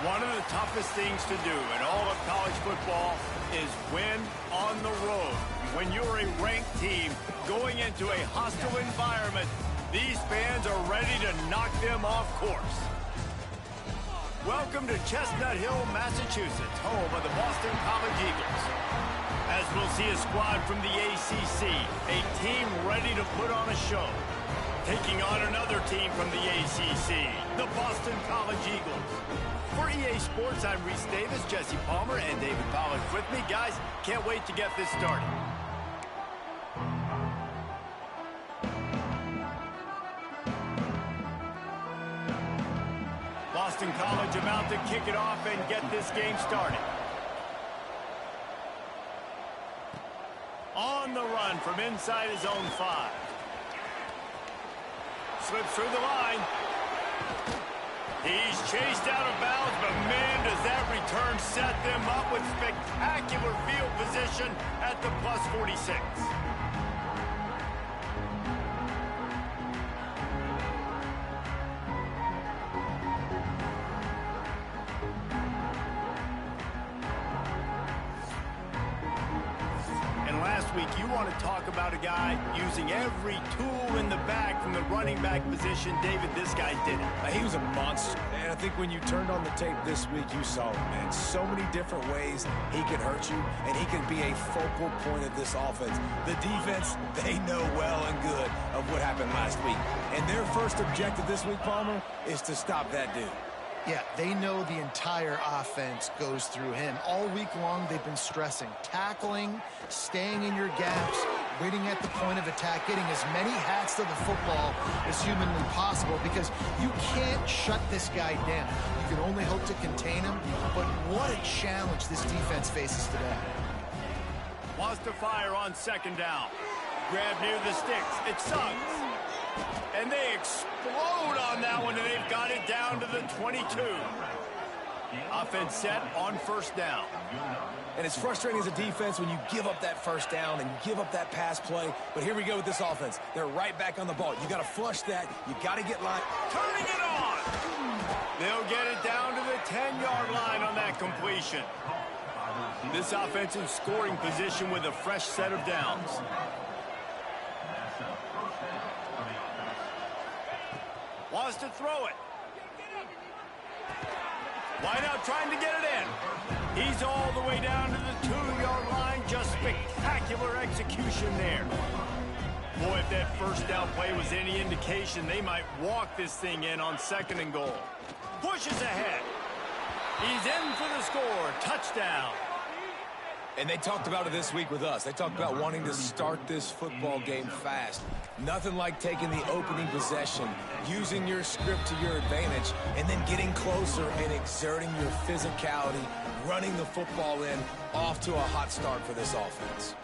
One of the toughest things to do in all of college football is win on the road. When you're a ranked team going into a hostile environment, these fans are ready to knock them off course. Welcome to Chestnut Hill, Massachusetts, home of the Boston College Eagles. As we'll see a squad from the ACC, a team ready to put on a show. Taking on another team from the ACC, the Boston College Eagles. For EA Sports, I'm Reese Davis, Jesse Palmer, and David Pollack with me. Guys, can't wait to get this started. Boston College about to kick it off and get this game started. On the run from inside his own 5. Slips through the line. He's chased out of bounds, but man, does that return set them up with spectacular field position at the plus 46. Last week, you want to talk about a guy using every tool in the bag from the running back position. David, this guy did it. He was a monster. And I think when you turned on the tape this week, you saw it, man. So many different ways he can hurt you, and he can be a focal point of this offense. The defense, they know well and good of what happened last week. And their first objective this week, Palmer, is to stop that dude. Yeah, they know the entire offense goes through him. All week long, they've been stressing tackling, staying in your gaps, waiting at the point of attack, getting as many hats to the football as humanly possible because you can't shut this guy down. You can only hope to contain him, but what a challenge this defense faces today. Wants to fire on second down. Grab near the sticks. It sucks. And they explode on that one, and they've got it down to the 22. Offense set on first down. And it's frustrating as a defense when you give up that first down and you give up that pass play. But here we go with this offense. They're right back on the ball. You got to flush that. You got to get line. Turning it on. They'll get it down to the 10-yard line on that completion. This offense in scoring position with a fresh set of downs. Wants to throw it. Wide out trying to get it in. He's all the way down to the 2-yard line. Just spectacular execution there. Boy, if that first down play was any indication, they might walk this thing in on 2nd and goal. Pushes ahead. He's in for the score. Touchdown. And they talked about it this week with us. They talked about wanting to start this football game fast. Nothing like taking the opening possession, using your script to your advantage, and then getting closer and exerting your physicality, running the football in, off to a hot start for this offense.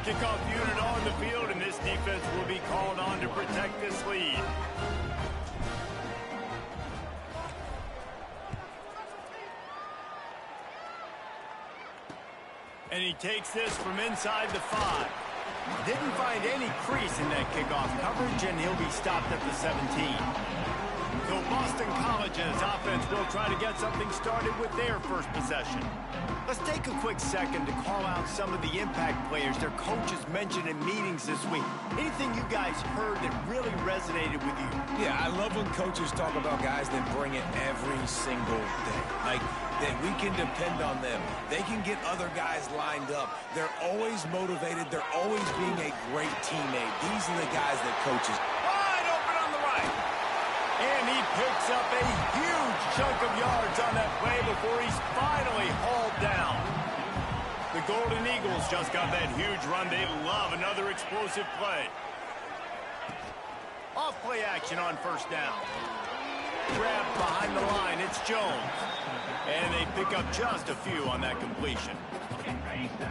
Kickoff unit on the field, and this defense will be called on to protect this lead. And he takes this from inside the 5. Didn't find any crease in that kickoff coverage, and he'll be stopped at the 17. So Boston College's offense will try to get something started with their first possession. Let's take a quick second to call out some of the impact players their coaches mentioned in meetings this week. Anything you guys heard that really resonated with you? Yeah, I love when coaches talk about guys that bring it every single day. Like, that we can depend on them. They can get other guys lined up. They're always motivated. They're always being a great teammate. These are the guys that coaches. Wide open on the right. And he picks up a huge chunk of yards on that play before he's finally hauled down. The Golden Eagles just got that huge run. They love another explosive play. Off play action on first down. Grabbed behind the line. It's Jones. And they pick up just a few on that completion.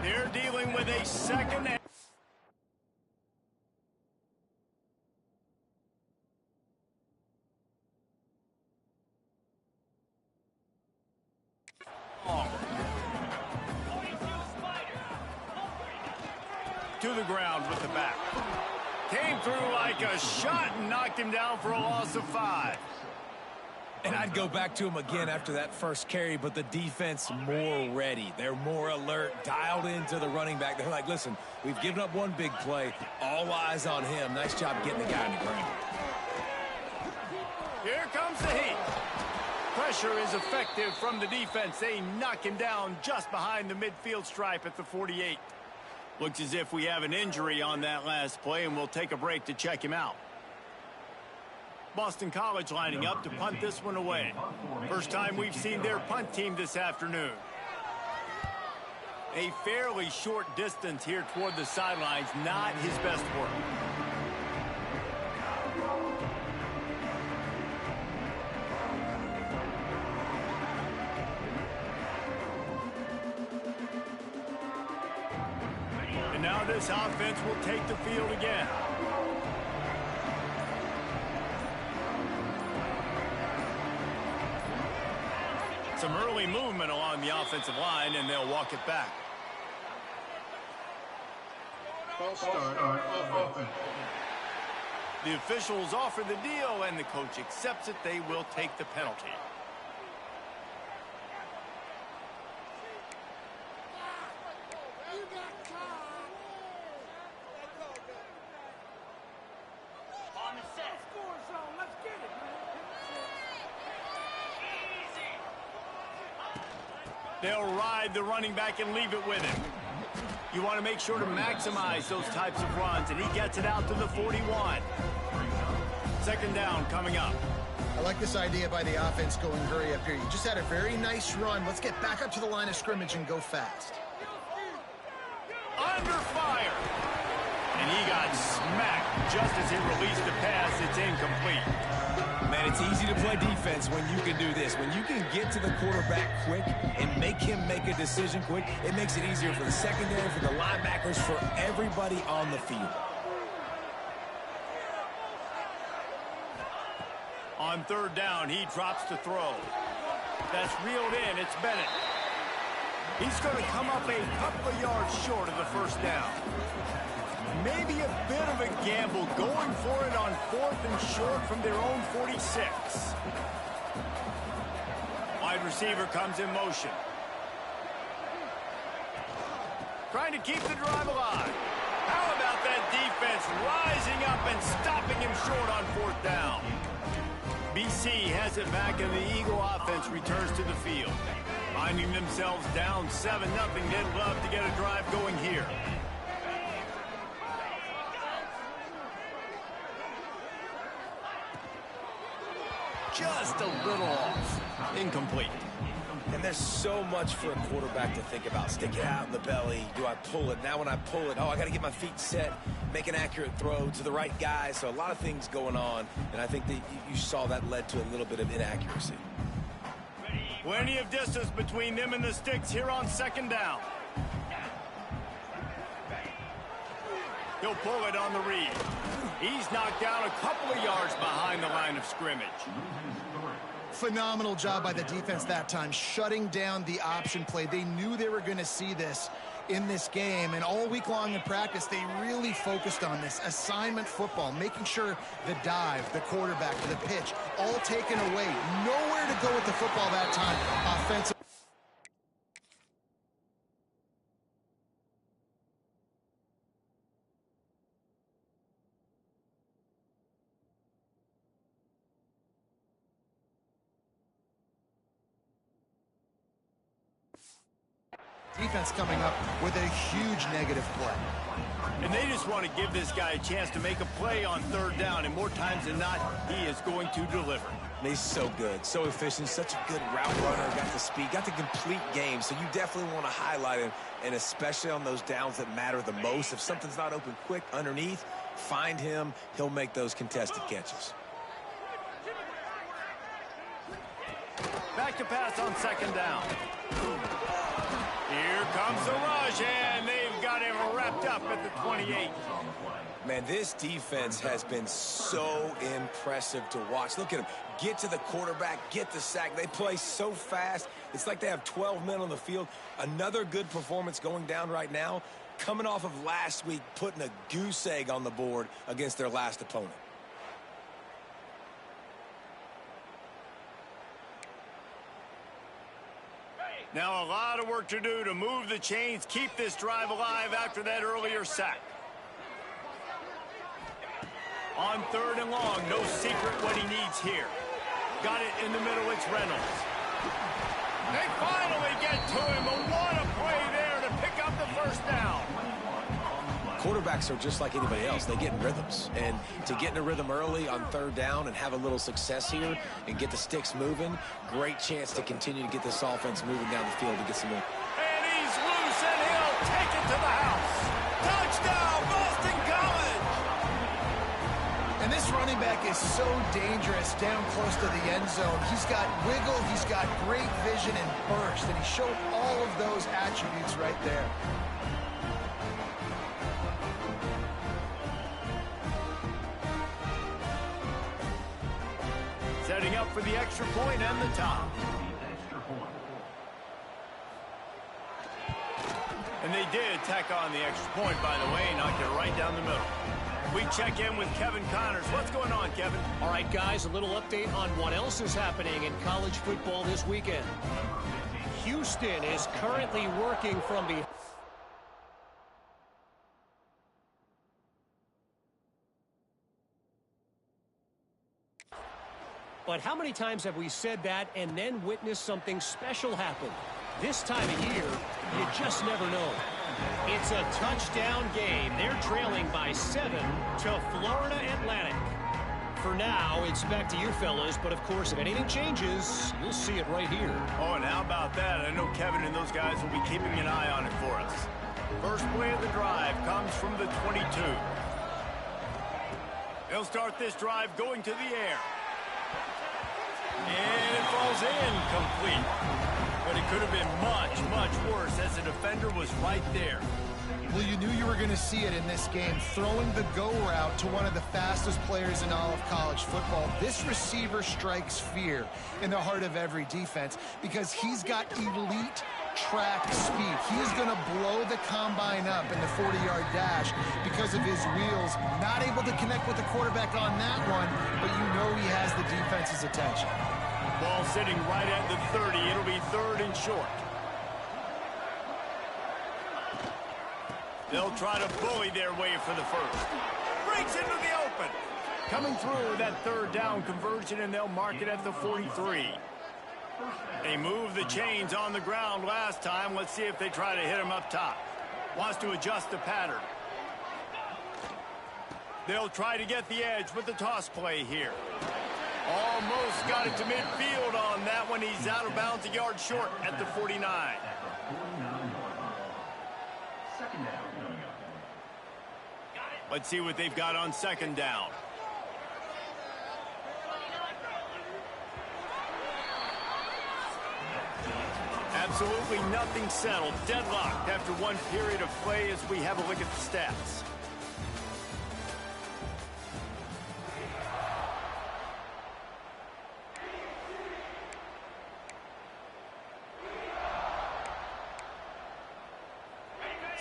They're dealing with a second and to the ground with the back. Came through like a shot and knocked him down for a loss of 5. And I'd go back to him again after that first carry, but the defense more ready. They're more alert, dialed into the running back. They're like, listen, we've given up one big play. All eyes on him. Nice job getting the guy on the ground. Here comes the heat. Pressure is effective from the defense. They knock him down just behind the midfield stripe at the 48. Looks as if we have an injury on that last play, and we'll take a break to check him out. Boston College lining up to punt this one away. First time we've seen their punt team this afternoon. A fairly short distance here toward the sidelines, not his best work. And now this offense will take the field again. Some early movement along the offensive line, and they'll walk it back. False start on offense. The officials offer the deal, and the coach accepts it. They will take the penalty. They'll ride the running back and leave it with him. You want to make sure to maximize those types of runs, and he gets it out to the 41. Second down coming up. I like this idea by the offense going hurry up here. You just had a very nice run. Let's get back up to the line of scrimmage and go fast. Under fire. And he got smacked just as he released the pass. It's incomplete. Man, it's easy to play defense when you can do this. When you can get to the quarterback quick and make him make a decision quick, it makes it easier for the secondary, for the linebackers, for everybody on the field. On third down, he drops to throw. That's reeled in. It's Bennett. He's going to come up a couple of yards short of the first down. Maybe a bit of a gamble going for it on 4th and short from their own 46. Wide receiver comes in motion. Trying to keep the drive alive. How about that defense rising up and stopping him short on 4th down? BC has it back, and the Eagle offense returns to the field. Finding themselves down 7-0, they'd love to get a drive going here. Just a little off. Incomplete. And there's so much for a quarterback to think about. Stick it out in the belly. Do I pull it? Now when I pull it, I got to get my feet set, make an accurate throw to the right guy. So a lot of things going on, and I think that you saw that led to a little bit of inaccuracy. Plenty of distance between them and the sticks here on second down. He'll pull it on the read. He's knocked down a couple of yards behind the line of scrimmage. Phenomenal job by the defense that time, shutting down the option play. They knew they were going to see this in this game, and all week long in practice, they really focused on this assignment football, making sure the dive, the quarterback, the pitch, all taken away. Nowhere to go with the football that time. Offensive. Defense coming up with a huge negative play. And they just want to give this guy a chance to make a play on third down, and more times than not, he is going to deliver. He's so good, so efficient, such a good route runner, got the speed, got the complete game, so you definitely want to highlight him, and especially on those downs that matter the most. If something's not open quick underneath, find him, he'll make those contested catches. Back to pass on second down. Here comes the rush, and they've got him wrapped up at the 28. Man, this defense has been so impressive to watch. Look at him. Get to the quarterback, get the sack. They play so fast. It's like they have 12 men on the field. Another good performance going down right now, coming off of last week, putting a goose egg on the board against their last opponent. Now a lot of work to do to move the chains, keep this drive alive after that earlier sack. On 3rd and long, no secret what he needs here. Got it in the middle, it's Reynolds. They finally get to him, but what a play there to pick up the first down. Quarterbacks are just like anybody else. They get in rhythms. And to get in a rhythm early on 3rd down and have a little success here and get the sticks moving, great chance to continue to get this offense moving down the field to get some more. And he's loose, and he'll take it to the house. Touchdown, Boston College! And this running back is so dangerous down close to the end zone. He's got wiggle, he's got great vision and burst, and he showed all of those attributes right there. Setting up for the extra point and the top. And they did tack on the extra point, by the way, knocked it right down the middle. We check in with Kevin Connors. What's going on, Kevin? All right, guys, a little update on what else is happening in college football this weekend. Houston is currently working from behind. But how many times have we said that and then witnessed something special happen? This time of year, you just never know. It's a touchdown game. They're trailing by 7 to Florida Atlantic. For now, it's back to you fellas, but of course, if anything changes, you'll see it right here. Oh, and how about that? I know Kevin and those guys will be keeping an eye on it for us. First play of the drive comes from the 22. They'll start this drive going to the air. And it falls incomplete. But it could have been much, much worse as the defender was right there. Well, you knew you were going to see it in this game, throwing the go route to one of the fastest players in all of college football. This receiver strikes fear in the heart of every defense because he's got elite track speed. He's going to blow the combine up in the 40-yard dash because of his wheels. Not able to connect with the quarterback on that one, but you know he has the defense's attention. Ball sitting right at the 30. It'll be 3rd and short. They'll try to bully their way for the first. Breaks into the open. Coming through that 3rd down conversion, and they'll mark it at the 43. They moved the chains on the ground last time. Let's see if they try to hit him up top. Wants to adjust the pattern. They'll try to get the edge with the toss play here. Almost got it to midfield on that one. He's out of bounds, a yard short at the 49. Let's see what they've got on 2nd down. Absolutely nothing settled. Deadlocked after one period of play as we have a look at the stats.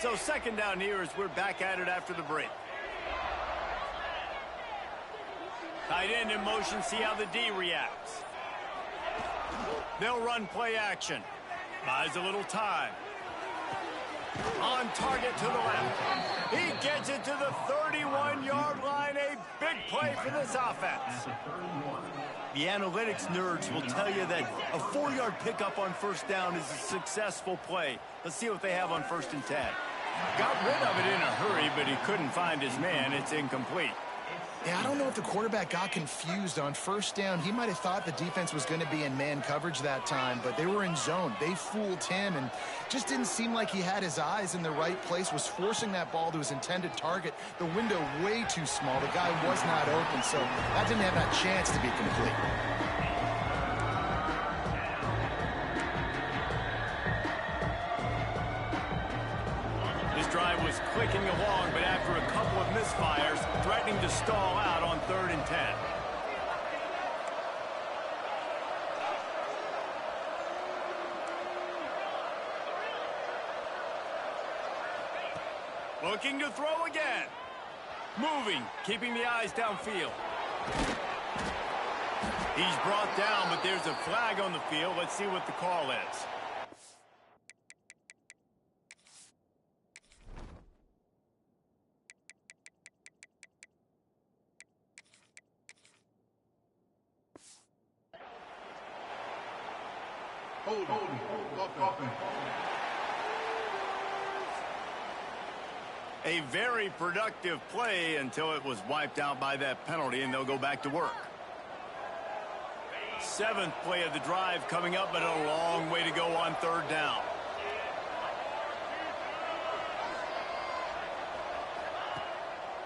So 2nd down here as we're back at it after the break. Tight end in motion, see how the D reacts. They'll run play action. Buys a little time. On target to the left. He gets it to the 31-yard line. A big play for this offense. The analytics nerds will tell you that a 4-yard pickup on 1st down is a successful play. Let's see what they have on 1st and 10. Got rid of it in a hurry, but he couldn't find his man. It's incomplete. Yeah, I don't know if the quarterback got confused on 1st down. He might have thought the defense was going to be in man coverage that time, but they were in zone. They fooled him and just didn't seem like he had his eyes in the right place, was forcing that ball to his intended target. The window way too small. The guy was not open, so that didn't have that chance to be complete. Drive was clicking along, but after a couple of misfires, threatening to stall out on 3rd and 10. Looking to throw again. Moving, keeping the eyes downfield. He's brought down, but there's a flag on the field. Let's see what the call is. Holding. Offense. A very productive play until it was wiped out by that penalty, and they'll go back to work. 7th play of the drive coming up, but a long way to go on 3rd down.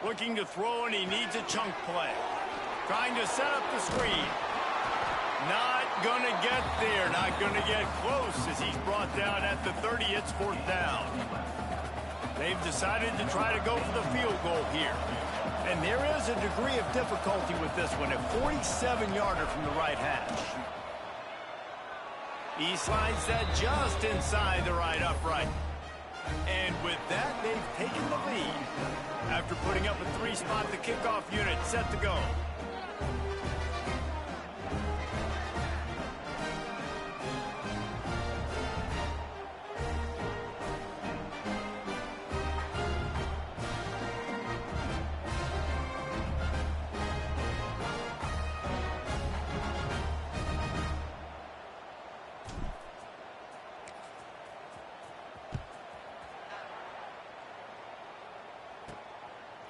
Looking to throw, and he needs a chunk play. Trying to set up the screen. Not going to get there. Not going to get close as he's brought down at the 30. It's 4th down. They've decided to try to go for the field goal here. And there is a degree of difficulty with this one. A 47-yarder from the right hash. He slides that just inside the right upright. And with that, they've taken the lead. After putting up a 3-spot, the kickoff unit set to go.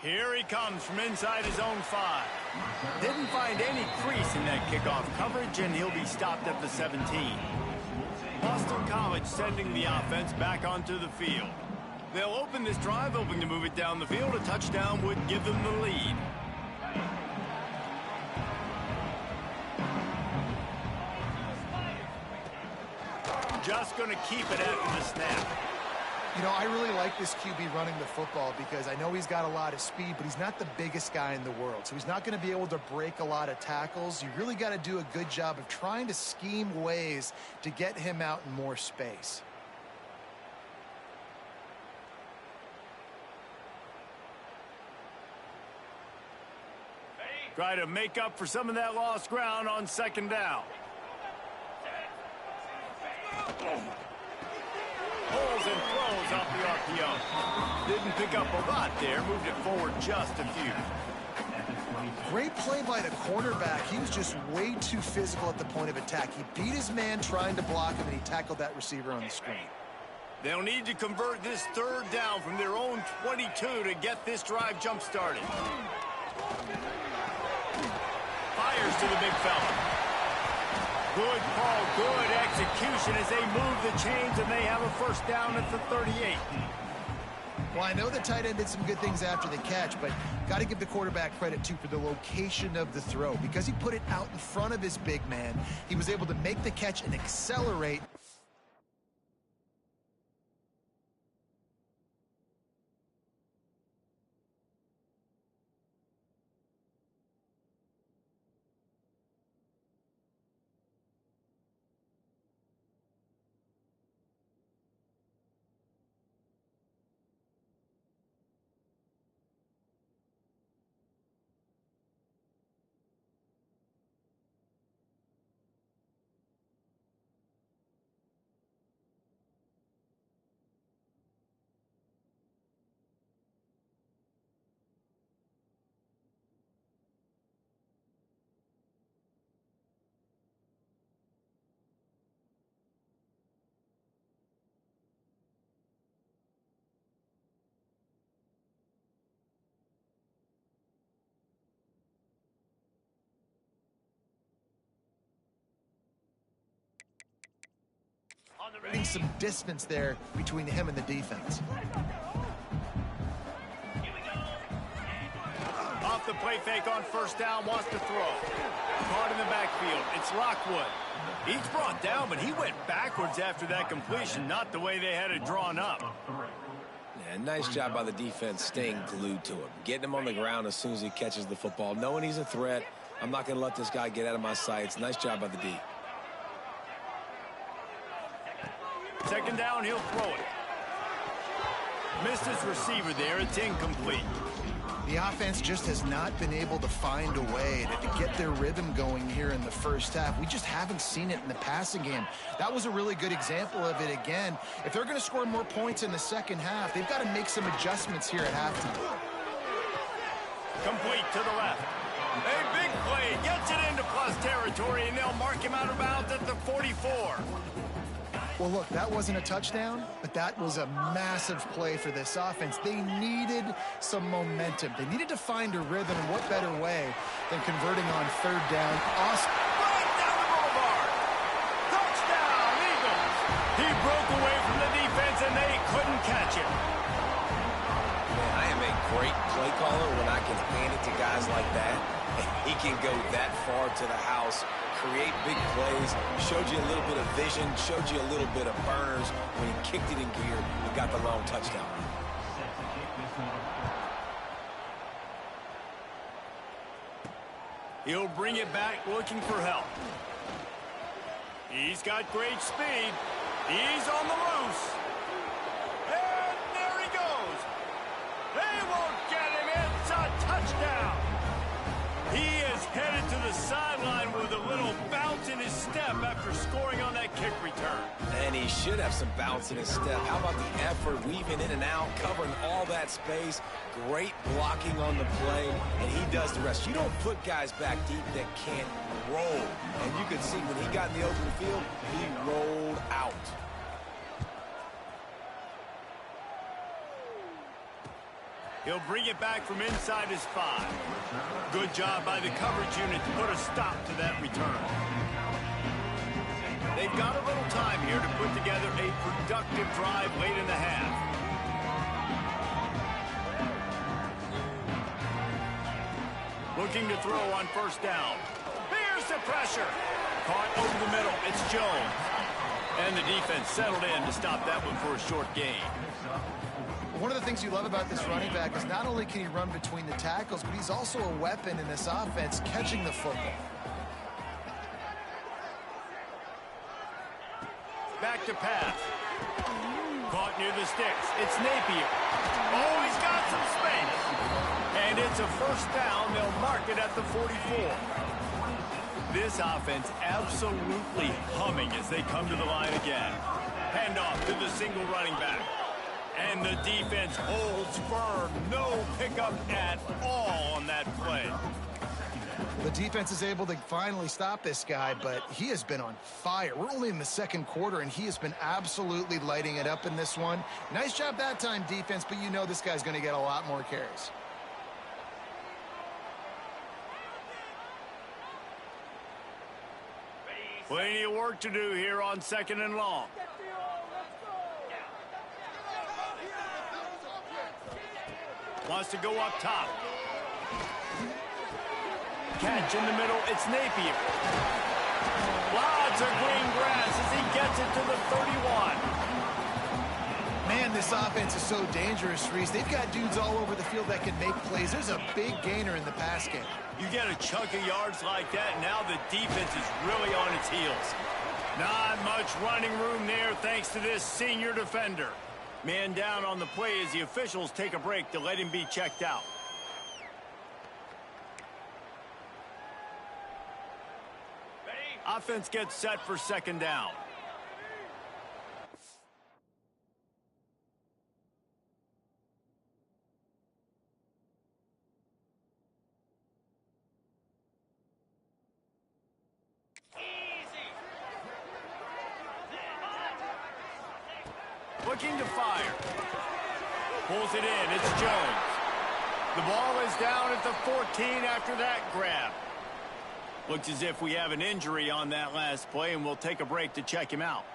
Here he comes from inside his own 5. Didn't find any crease in that kickoff coverage, and he'll be stopped at the 17. Boston College sending the offense back onto the field. They'll open this drive, hoping to move it down the field. A touchdown would give them the lead. Just going to keep it after the snap. You know, I really like this QB running the football because I know he's got a lot of speed, but he's not the biggest guy in the world. So he's not going to be able to break a lot of tackles. You really got to do a good job of trying to scheme ways to get him out in more space. Try to make up for some of that lost ground on 2nd down. Pulls and throws off the RPO. Didn't pick up a lot there. Moved it forward just a few. Great play by the cornerback. He was just way too physical at the point of attack. He beat his man trying to block him, and he tackled that receiver on the screen. They'll need to convert this 3rd down from their own 22 to get this drive jump-started. Fires to the big fella. Good call, good execution as they move the chains, and they have a 1st down at the 38. Well, I know the tight end did some good things after the catch, but got to give the quarterback credit, too, for the location of the throw. Because he put it out in front of his big man, he was able to make the catch and accelerate. Getting some distance there between him and the defense. Off the play fake on 1st down, wants to throw. Caught in the backfield. It's Lockwood. He's brought down, but he went backwards after that completion, not the way they had it drawn up. Yeah, nice job by the defense staying glued to him. Getting him on the ground as soon as he catches the football. Knowing he's a threat, I'm not going to let this guy get out of my sights. Nice job by the D. 2nd down, he'll throw it. Missed his receiver there. It's incomplete. The offense just has not been able to find a way to get their rhythm going here in the first half. We just haven't seen it in the passing game. That was a really good example of it again. If they're going to score more points in the second half, they've got to make some adjustments here at halftime. Complete to the left. A big play. Gets it into plus territory, and they'll mark him out of bounds at the 44. Well, look, that wasn't a touchdown, but that was a massive play for this offense. They needed some momentum. They needed to find a rhythm, and what better way than converting on third down. Awesome. Right down the boulevard. Touchdown, Eagles. He broke away from the defense, and they couldn't catch him. Man, I am a great play caller when I can hand it to guys like that. He can go that far to the house, create big plays, showed you a little bit of vision, showed you a little bit of burners when he kicked it in gear and got the long touchdown. He'll bring it back looking for help. He's got great speed. He's on the loose. And there he goes. They won't get him. It's a touchdown. He is headed to the sideline with a little bounce in his step after scoring on that kick return. And he should have some bounce in his step. How about the effort, weaving in and out, covering all that space. Great blocking on the play, and he does the rest. You don't put guys back deep that can't roll. And you could see when he got in the open field, he rolled out. He'll bring it back from inside his 5. Good job by the coverage unit to put a stop to that return. They've got a little time here to put together a productive drive late in the half. Looking to throw on first down. Here's the pressure. Caught over the middle. It's Jones. And the defense settled in to stop that one for a short gain. One of the things you love about this running back is not only can he run between the tackles, but he's also a weapon in this offense catching the football. Back to pass. Caught near the sticks. It's Napier. Oh, he's got some space. And it's a first down. They'll mark it at the 44. This offense absolutely humming as they come to the line again. Handoff to the single running back. And the defense holds firm. No pickup at all on that play. The defense is able to finally stop this guy, but he has been on fire. We're only in the second quarter, and he has been absolutely lighting it up in this one. Nice job that time, defense, but you know this guy's going to get a lot more carries. Plenty of work to do here on second and long. Wants to go up top. Catch in the middle. It's Napier. Lots of green grass as he gets it to the 31. Man, this offense is so dangerous, Reese. They've got dudes all over the field that can make plays. There's a big gainer in the pass game. You get a chunk of yards like that, now the defense is really on its heels. Not much running room there thanks to this senior defender. Man down on the play as the officials take a break to let him be checked out. Offense gets set for second down. Looking to fire. Pulls it in. It's Jones. The ball is down at the 14 after that grab. Looks as if we have an injury on that last play, and we'll take a break to check him out.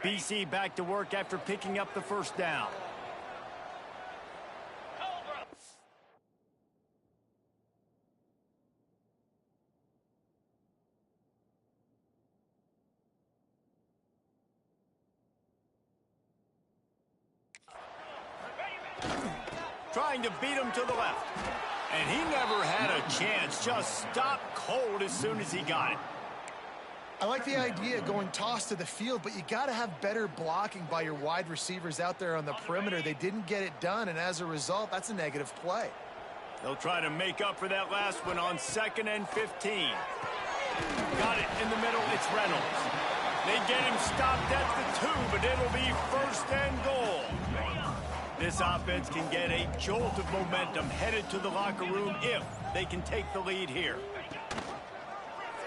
BC back to work after picking up the first down. Trying to beat him to the left. And he never had a chance. Just stopped cold as soon as he got it. I like the idea of going toss to the field, but you got to have better blocking by your wide receivers out there on the perimeter. They didn't get it done, and as a result, that's a negative play. They'll try to make up for that last one on 2nd and 15. Got it in the middle. It's Reynolds. They get him stopped at the 2, but it'll be 1st and goal. This offense can get a jolt of momentum headed to the locker room if they can take the lead here.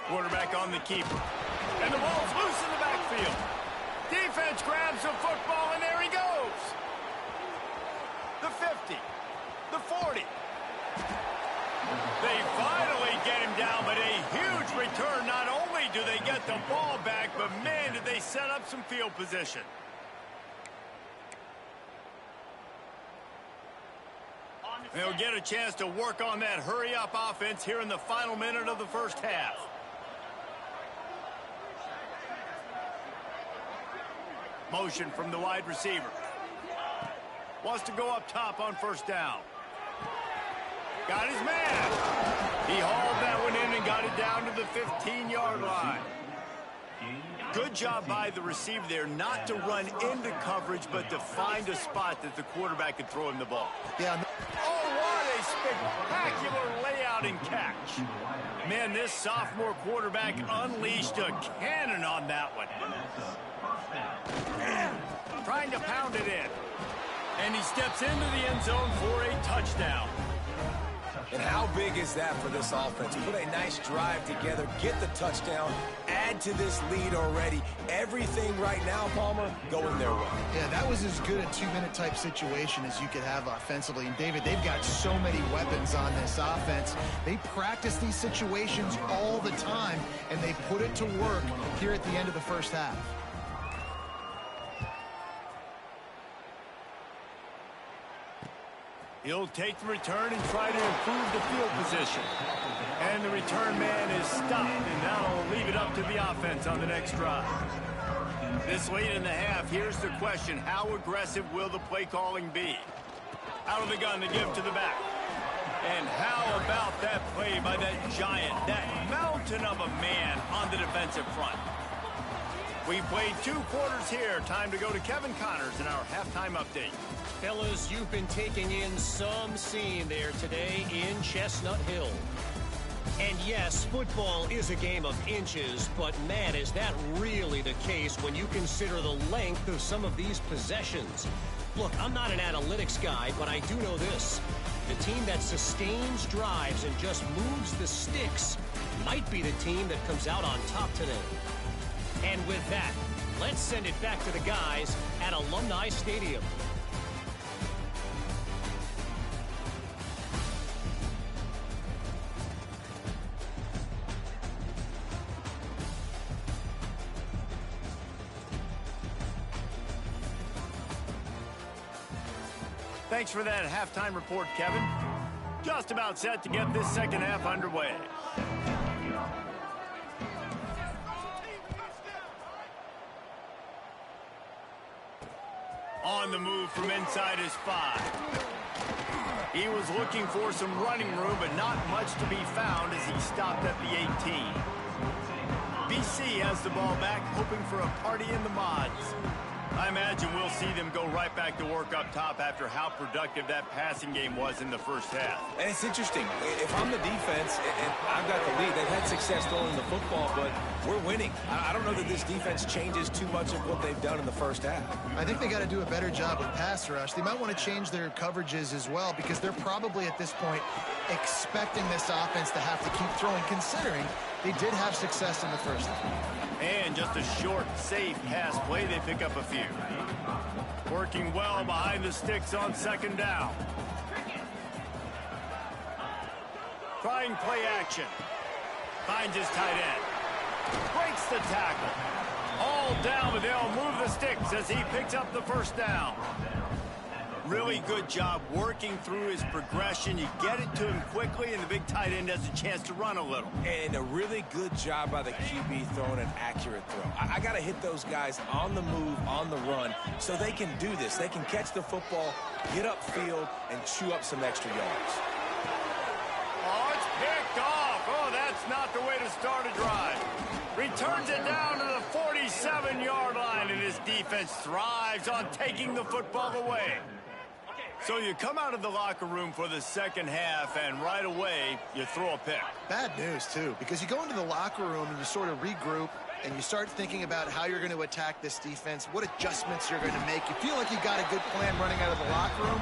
Quarterback on the keeper. And the ball's loose in the backfield. Defense grabs the football, and there he goes. The 50. The 40. They finally get him down, but a huge return. Not only do they get the ball back, but man, did they set up some field position. They'll get a chance to work on that hurry-up offense here in the final minute of the first half. Motion from the wide receiver. Wants to go up top on 1st down. Got his man. He hauled that one in and got it down to the 15-yard line. Good job by the receiver there not to run into coverage, but to find a spot that the quarterback could throw him the ball. Yeah. Oh, what a spectacular layout and catch. Man, this sophomore quarterback unleashed a cannon on that one. Trying to pound it in. And he steps into the end zone for a touchdown. And how big is that for this offense? Put a nice drive together, get the touchdown, add to this lead already. Everything right now, Palmer, going their way. Yeah, that was as good a 2-minute type situation as you could have offensively. And, David, they've got so many weapons on this offense. They practice these situations all the time, and they put it to work here at the end of the first half. He'll take the return and try to improve the field position. And the return man is stopped, and that'll leave it up to the offense on the next drive. This late in the half, here's the question. How aggressive will the play calling be? Out of the gun to give to the back. And how about that play by that giant, that mountain of a man on the defensive front? We've played 2 quarters here. Time to go to Kevin Connors in our halftime update. Fellas, you've been taking in some scene there today in Chestnut Hill. And yes, football is a game of inches, but man, is that really the case when you consider the length of some of these possessions. Look, I'm not an analytics guy, but I do know this. The team that sustains drives and just moves the sticks might be the team that comes out on top today. And with that, let's send it back to the guys at Alumni Stadium. Thanks for that halftime report, Kevin. Just about set to get this second half underway. On the move from inside his 5. He was looking for some running room, but not much to be found as he stopped at the 18. BC has the ball back, hoping for a party in the mods. I imagine we'll see them go right back to work up top after how productive that passing game was in the first half. And it's interesting. If I'm the defense and I've got the lead, they've had success throwing the football, but we're winning. I don't know that this defense changes too much of what they've done in the first half. I think they got to do a better job with pass rush. They might want to change their coverages as well, because they're probably at this point expecting this offense to have to keep throwing, considering they did have success in the first half. And just a short, safe pass play, they pick up a few. Working well behind the sticks on second down. Trying play action. Finds his tight end. Breaks the tackle. All down, but they'll move the sticks as he picks up the first down. Really good job working through his progression. You get it to him quickly, and the big tight end has a chance to run a little. And a really good job by the QB throwing an accurate throw. I got to hit those guys on the move, on the run, so they can do this. They can catch the football, get upfield, and chew up some extra yards. Oh, it's picked off. Oh, that's not the way to start a drive. Returns it down 7-yard line, and his defense thrives on taking the football away. So you come out of the locker room for the second half, and right away, you throw a pick. Bad news, too, because you go into the locker room and you sort of regroup, and you start thinking about how you're going to attack this defense, what adjustments you're going to make. You feel like you got a good plan running out of the locker room,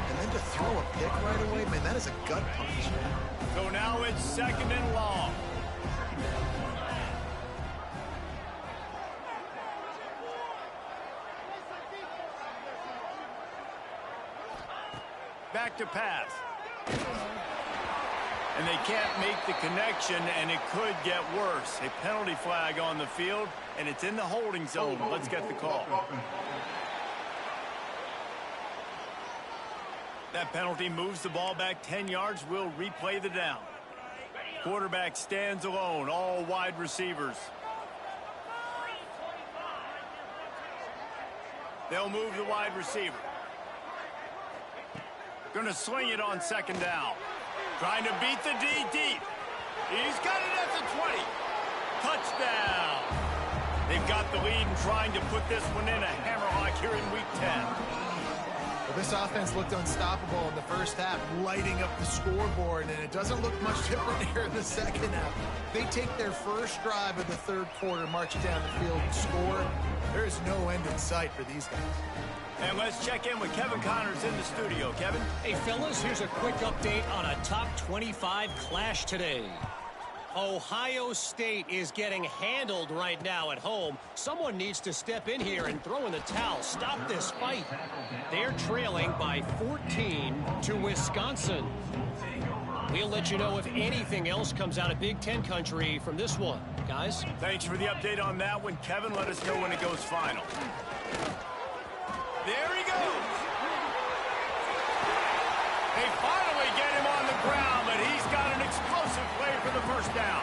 and then to throw a pick right away, man, that is a gut punch. So now it's 2nd and long. Back to pass. And they can't make the connection, and it could get worse. A penalty flag on the field, and it's in the holding zone. Let's get the call. That penalty moves the ball back 10 yards. We'll replay the down. Quarterback stands alone, all wide receivers. They'll move the wide receiver. Going to sling it on 2nd down. Trying to beat the D deep. He's got it at the 20. Touchdown. They've got the lead and trying to put this one in a hammerlock here in Week 10. Well, this offense looked unstoppable in the first half, lighting up the scoreboard, and it doesn't look much different here in the second half. They take their first drive of the third quarter, march down the field, and score. There is no end in sight for these guys. And let's check in with Kevin Connors in the studio. Kevin? Hey, fellas, here's a quick update on a top 25 clash today. Ohio State is getting handled right now at home. Someone needs to step in here and throw in the towel. Stop this fight. They're trailing by 14 to Wisconsin. We'll let you know if anything else comes out of Big Ten country from this one. Guys? Thanks for the update on that one, Kevin. Let us know when it goes final. There he goes. They finally get him on the ground, but he's got an explosive play for the first down.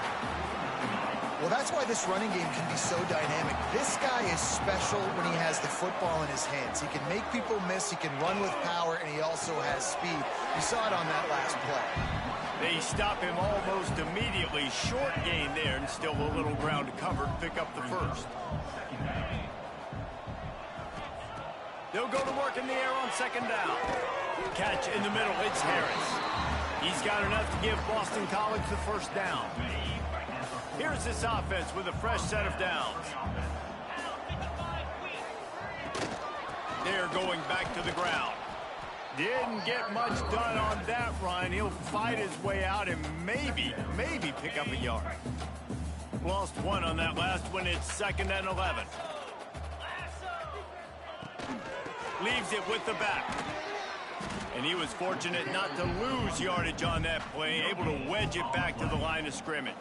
Well, that's why this running game can be so dynamic. This guy is special when he has the football in his hands. He can make people miss, he can run with power, and he also has speed. You saw it on that last play. They stop him almost immediately. Short gain there, and still a little ground to cover to pick up the first. They'll go to work in the air on 2nd down. Catch in the middle, it's Harris. He's got enough to give Boston College the first down. Here's this offense with a fresh set of downs. They're going back to the ground. Didn't get much done on that run. He'll fight his way out and maybe pick up a yard. Lost one on that last one. It's 2nd and 11. Leaves it with the back. And he was fortunate not to lose yardage on that play, able to wedge it back to the line of scrimmage.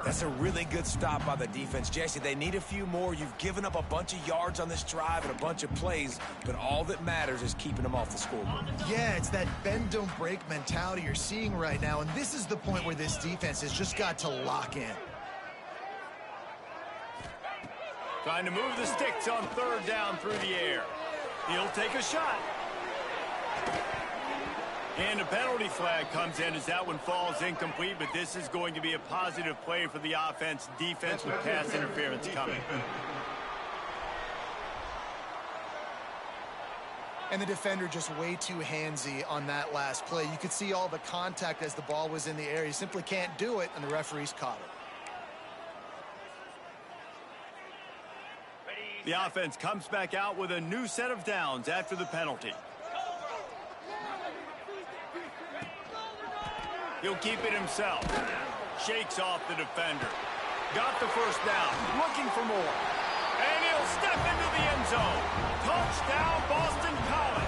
That's a really good stop by the defense. Jesse, they need a few more. You've given up a bunch of yards on this drive and a bunch of plays, but all that matters is keeping them off the scoreboard. Yeah, it's that bend, don't break mentality you're seeing right now, and this is the point where this defense has just got to lock in. Trying to move the sticks on 3rd down through the air. He'll take a shot. And a penalty flag comes in as that one falls incomplete, but this is going to be a positive play for the offense. Defense with pass interference coming. And the defender just way too handsy on that last play. You could see all the contact as the ball was in the air. He simply can't do it, and the referees caught it. The offense comes back out with a new set of downs after the penalty. He'll keep it himself. Shakes off the defender. Got the first down. Looking for more. And he'll step into the end zone. Touchdown, Boston College.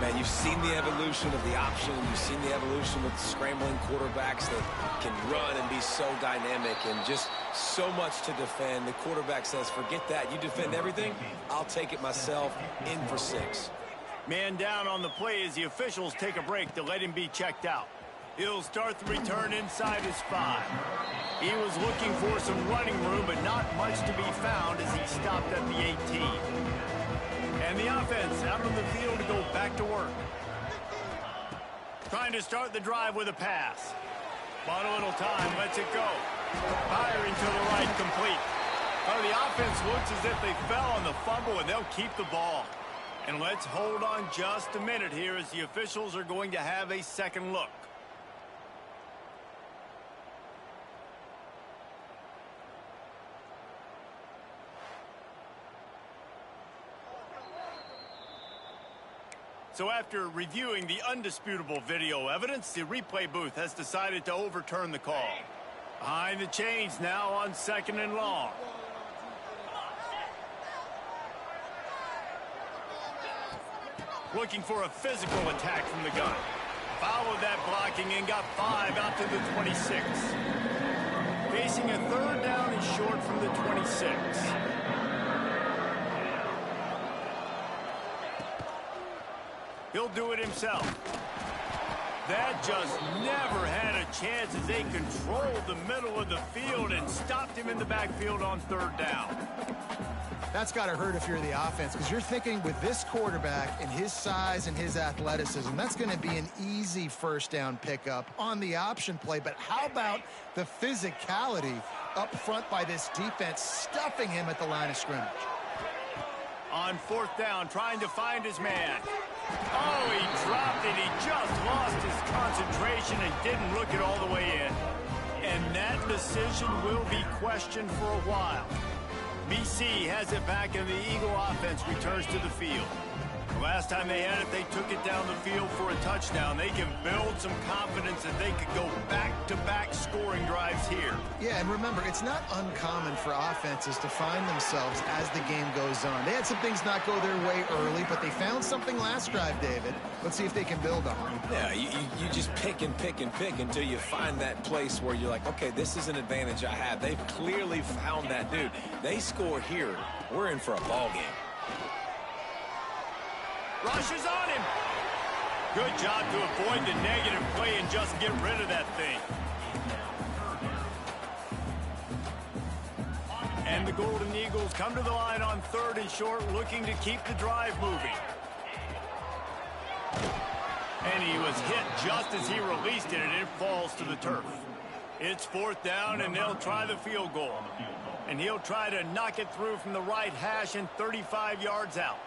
Man, you've seen the evolution of the option. You've seen the evolution with scrambling quarterbacks that can run and be so dynamic and just so much to defend. The quarterback says, forget that. You defend everything, I'll take it myself. In for 6. Man down on the play as the officials take a break to let him be checked out. He'll start the return inside his 5. He was looking for some running room, but not much to be found as he stopped at the 18. And the offense out on the field to go back to work. Trying to start the drive with a pass. Bought a little time, lets it go. Firing to the right, complete. offense looks as if they fell on the fumble, and they'll keep the ball. And let's hold on just a minute here as the officials are going to have a second look. So after reviewing the undisputable video evidence, the replay booth has decided to overturn the call. Behind the chains now on 2nd and long. Looking for a physical attack from the gun. Followed that blocking and got 5 out to the 26. Facing a 3rd down and short from the 26. He'll do it himself. That just never had a chance as they controlled the middle of the field and stopped him in the backfield on 3rd down. That's got to hurt if you're the offense, because you're thinking with this quarterback and his size and his athleticism, that's going to be an easy 1st down pickup on the option play. But how about the physicality up front by this defense, stuffing him at the line of scrimmage? On 4th down, trying to find his man. Oh, he dropped it. He just lost his concentration and didn't look it all the way in. And that decision will be questioned for a while. BC has it back, and the Eagle offense returns to the field. The last time they had it, they took it down the field for a touchdown. They can build some confidence that they could go back-to-back scoring drives here. Yeah, and remember, it's not uncommon for offenses to find themselves as the game goes on. They had some things not go their way early, but they found something last drive, David. Let's see if they can build on it. Yeah, you just pick and pick and pick until you find that place where you're like, okay, this is an advantage I have. They've clearly found that, dude. They score here, we're in for a ball game. Rushes on him. Good job to avoid the negative play and just get rid of that thing. And the Golden Eagles come to the line on 3rd and short, looking to keep the drive moving. And he was hit just as he released it, and it falls to the turf. It's 4th down, and they'll try the field goal. And he'll try to knock it through from the right hash and 35 yards out.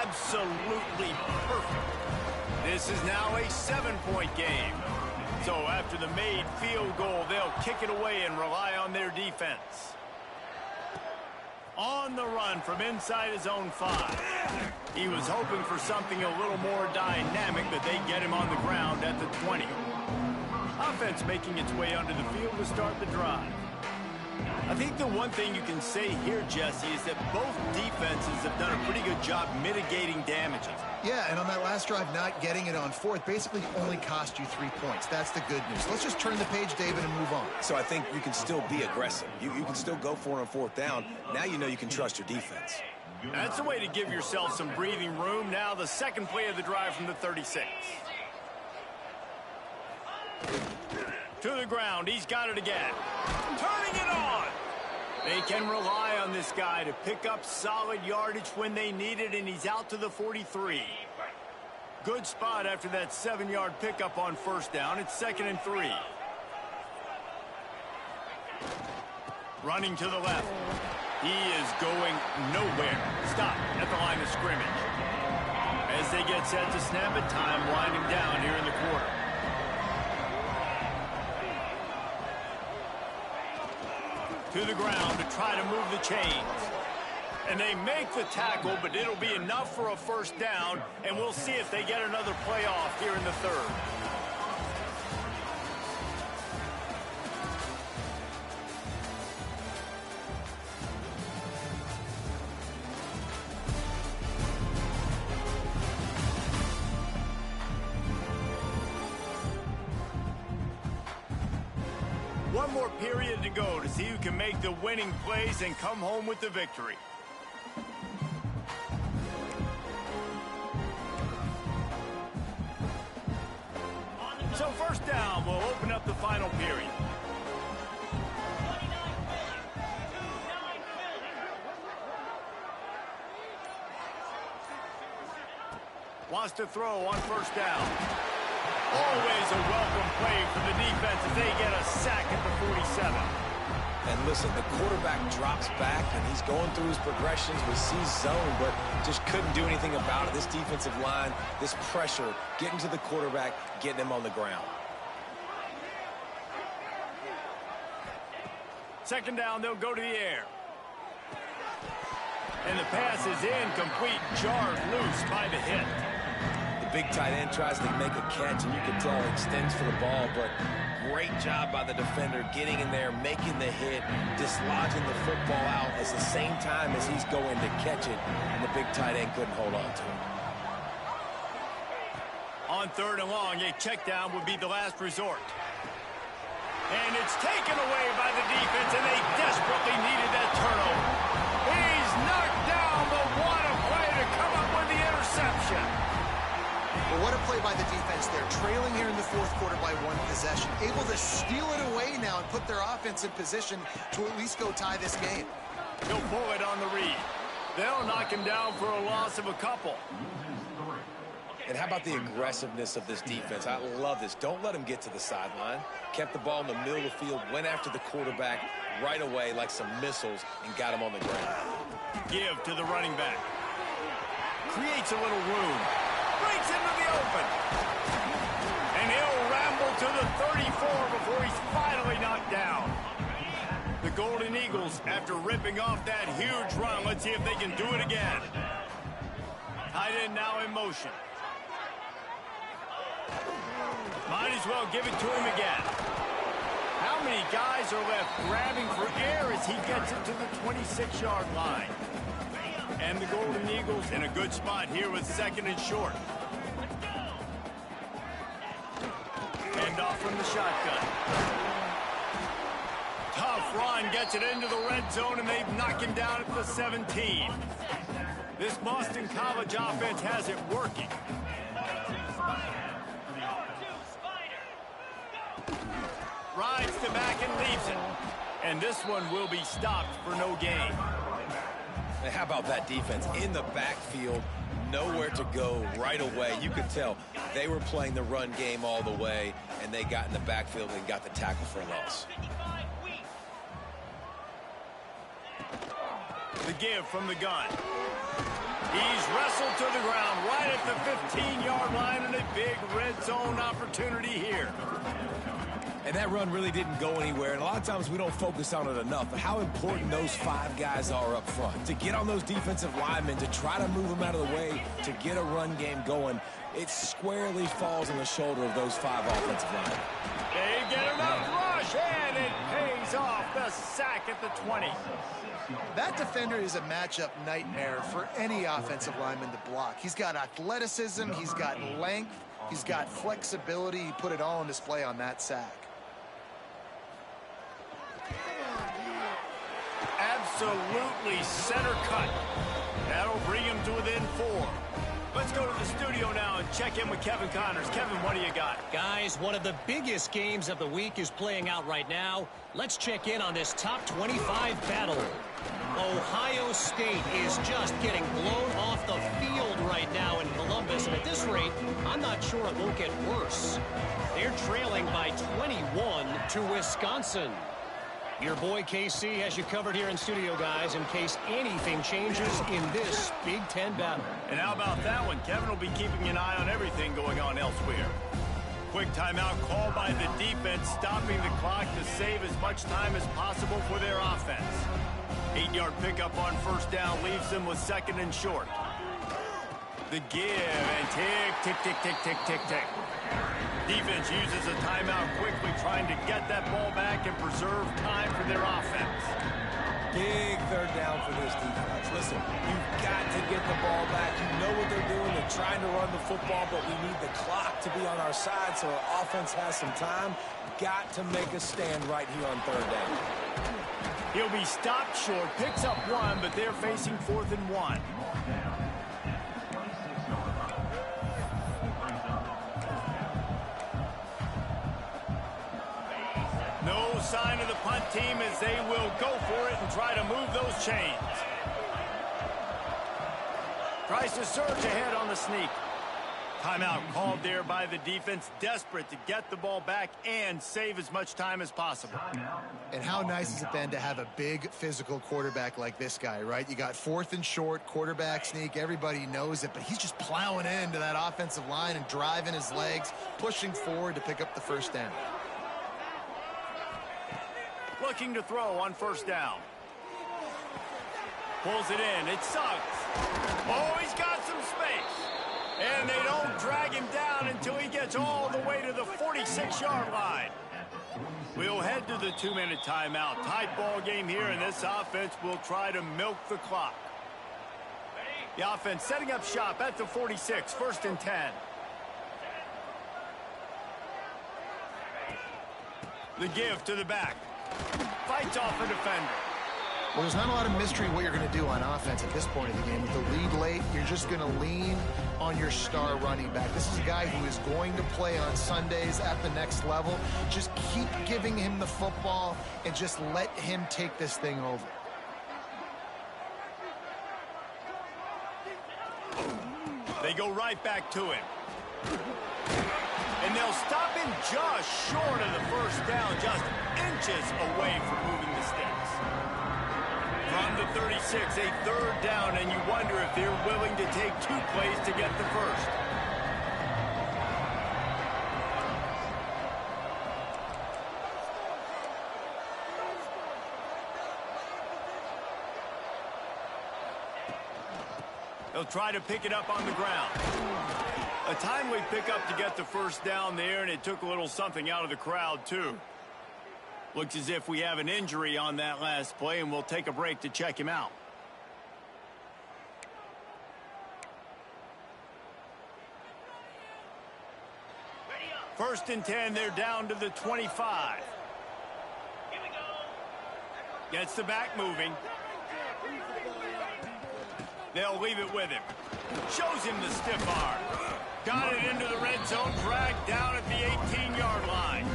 Absolutely perfect. This is now a 7-point game. So after the made field goal, they'll kick it away and rely on their defense. On the run from inside his own 5. He was hoping for something a little more dynamic, but they get him on the ground at the 20. Offense making its way onto the field to start the drive. I think the one thing you can say here, Jesse, is that both defenses have done a pretty good job mitigating damages. Yeah, and on that last drive, not getting it on 4th basically only cost you 3 points. That's the good news. Let's just turn the page, David, and move on. So I think you can still be aggressive. You can still go for it on 4th down. Now you know you can trust your defense. That's a way to give yourself some breathing room. Now the second play of the drive from the 36. To the ground. He's got it again. Turning it on. They can rely on this guy to pick up solid yardage when they need it, and he's out to the 43. Good spot after that 7-yard pickup on 1st down. It's 2nd and 3. Running to the left. He is going nowhere. Stop at the line of scrimmage. As they get set to snap it, time winding down here in the quarter. To the ground to try to move the chains. And they make the tackle, but it'll be enough for a 1st down, and we'll see if they get another play off here in the 3rd. One more period to go to see who can make the winning plays and come home with the victory. So 1st down will open up the final period. Wants to throw on 1st down. Always a welcome play for the defense as they get a sack at the 47. And listen, the quarterback drops back, and he's going through his progressions with C zone, but just couldn't do anything about it. This defensive line, this pressure, getting to the quarterback, getting him on the ground. Second down, they'll go to the air. And the pass is incomplete, jarred loose by the hit. The big tight end tries to make a catch, and you can tell he extends for the ball, but great job by the defender getting in there, making the hit, dislodging the football out at the same time as he's going to catch it, and the big tight end couldn't hold on to it. On third and long, a check down would be the last resort. And it's taken away by the defense, and they desperately needed that turnover. He's knocked down, but what a play to come up with the interception. Well, what a play by the defense. They're trailing here in the fourth quarter by one possession, able to steal it away now and put their offense in position to at least go tie this game. He'll pull it on the read. They'll knock him down for a loss of a couple. And how about the aggressiveness of this defense? I love this. Don't let him get to the sideline. Kept the ball in the middle of the field, went after the quarterback right away like some missiles, and got him on the ground. Give to the running back. Creates a little room. Breaks into the open. And he'll ramble to the 34 before he's finally knocked down. The Golden Eagles, after ripping off that huge run, let's see if they can do it again. Tight end now in motion. Might as well give it to him again. How many guys are left grabbing for air as he gets it to the 26-yard line? And the Golden Eagles in a good spot here with second and short. Hand off from the shotgun. Tough run gets it into the red zone, and they've knocked him down at the 17. This Boston College offense has it working. Rides to back and leaves it. And this one will be stopped for no gain. And how about that defense in the backfield, nowhere to go right away. You could tell they were playing the run game all the way, and they got in the backfield and got the tackle for a loss. The give from the gun. He's wrestled to the ground right at the 15-yard line, and a big red zone opportunity here. And that run really didn't go anywhere, and a lot of times we don't focus on it enough, but how important those five guys are up front. To get on those defensive linemen, to try to move them out of the way, to get a run game going, it squarely falls on the shoulder of those five offensive linemen. They get enough rush, and it pays off. The sack at the 20. That defender is a matchup nightmare for any offensive lineman to block. He's got athleticism, he's got length, he's got flexibility. He put it all on display on that sack. Absolutely center cut. That'll bring him to within 4. Let's go to the studio now and check in with Kevin Connors. Kevin, what do you got? Guys, one of the biggest games of the week is playing out right now. Let's check in on this top 25 battle. Ohio State is just getting blown off the field right now in Columbus, and at this rate, I'm not sure it won't get worse. They're trailing by 21 to Wisconsin. Your boy KC has you covered here in studio, guys, in case anything changes in this Big Ten battle. And how about that one? Kevin will be keeping an eye on everything going on elsewhere. Quick timeout called by the defense, stopping the clock to save as much time as possible for their offense. 8-yard pickup on first down leaves them with second and short. The give, and tick, tick, tick, tick, tick, tick, tick. Defense uses a timeout quickly, trying to get that ball back and preserve time for their offense. Big third down for this defense. Listen, you've got to get the ball back. You know what they're doing. They're trying to run the football, but we need the clock to be on our side so our offense has some time. Got to make a stand right here on third down. He'll be stopped short, picks up 1, but they're facing 4th and 1. No sign of the punt team as they will go for it and try to move those chains. Tries to surge ahead on the sneak. Timeout called there by the defense, desperate to get the ball back and save as much time as possible. And how nice is it then to have a big physical quarterback like this guy, right? You got 4th and short, quarterback sneak, everybody knows it, but he's just plowing into that offensive line and driving his legs, pushing forward to pick up the first down. Looking to throw on first down. Pulls it in. It sucks. Oh, he's got some space. And they don't drag him down until he gets all the way to the 46-yard line. We'll head to the 2-minute timeout. Tight ball game here, and this offense will try to milk the clock. The offense setting up shop at the 46, 1st and 10. The give to the back. Fights off a defender. Well, there's not a lot of mystery what you're going to do on offense at this point of the game. With the lead late, you're just going to lean on your star running back. This is a guy who is going to play on Sundays at the next level. Just keep giving him the football and just let him take this thing over. They go right back to him. And they'll stop him just short of the first down, just inches away from moving the sticks. From the 36, a 3rd down, and you wonder if they're willing to take 2 plays to get the first. They'll try to pick it up on the ground. A timely pickup to get the first down there, and it took a little something out of the crowd, too. Looks as if we have an injury on that last play, and we'll take a break to check him out. First and 10, they're down to the 25. Here we go. Gets the back moving. They'll leave it with him. Shows him the stiff arm. Got it into the red zone, dragged down at the 18-yard line.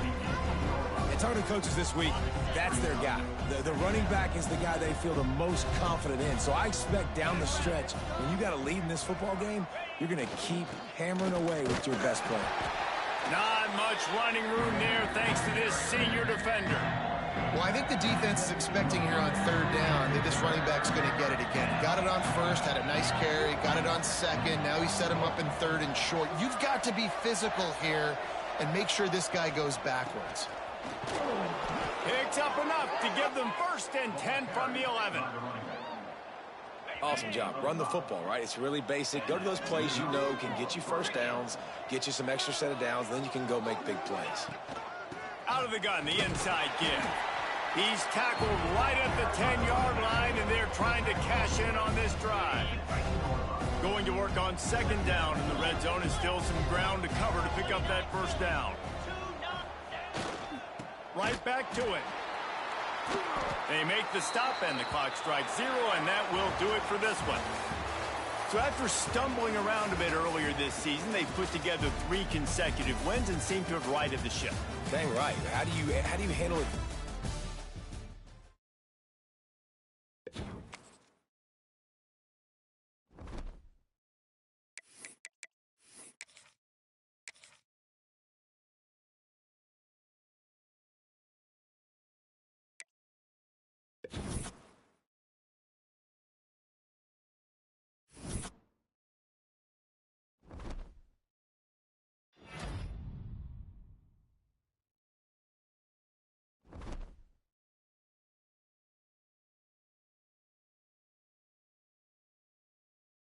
And talking to coaches this week, that's their guy. The running back is the guy they feel the most confident in. So I expect down the stretch, when you got a lead in this football game, you're going to keep hammering away with your best player. Not much running room there thanks to this senior defender. Well, I think the defense is expecting here on 3rd down that this running back's going to get it again. Got it on 1st, had a nice carry, got it on 2nd. Now he set him up in 3rd and short. You've got to be physical here and make sure this guy goes backwards. Picks up enough to give them 1st and 10 from the 11. Awesome job. Run the football, right? It's really basic. Go to those plays you know can get you first downs, get you some extra set of downs, then you can go make big plays. Out of the gun, the inside give. He's tackled right at the 10-yard line, and they're trying to cash in on this drive. Going to work on 2nd down in the red zone, and still some ground to cover to pick up that first down. Right back to it. They make the stop, and the clock strikes 0, and that will do it for this one. So after stumbling around a bit earlier this season, they put together 3 consecutive wins and seem to have righted the ship. Dang right. How do you handle it?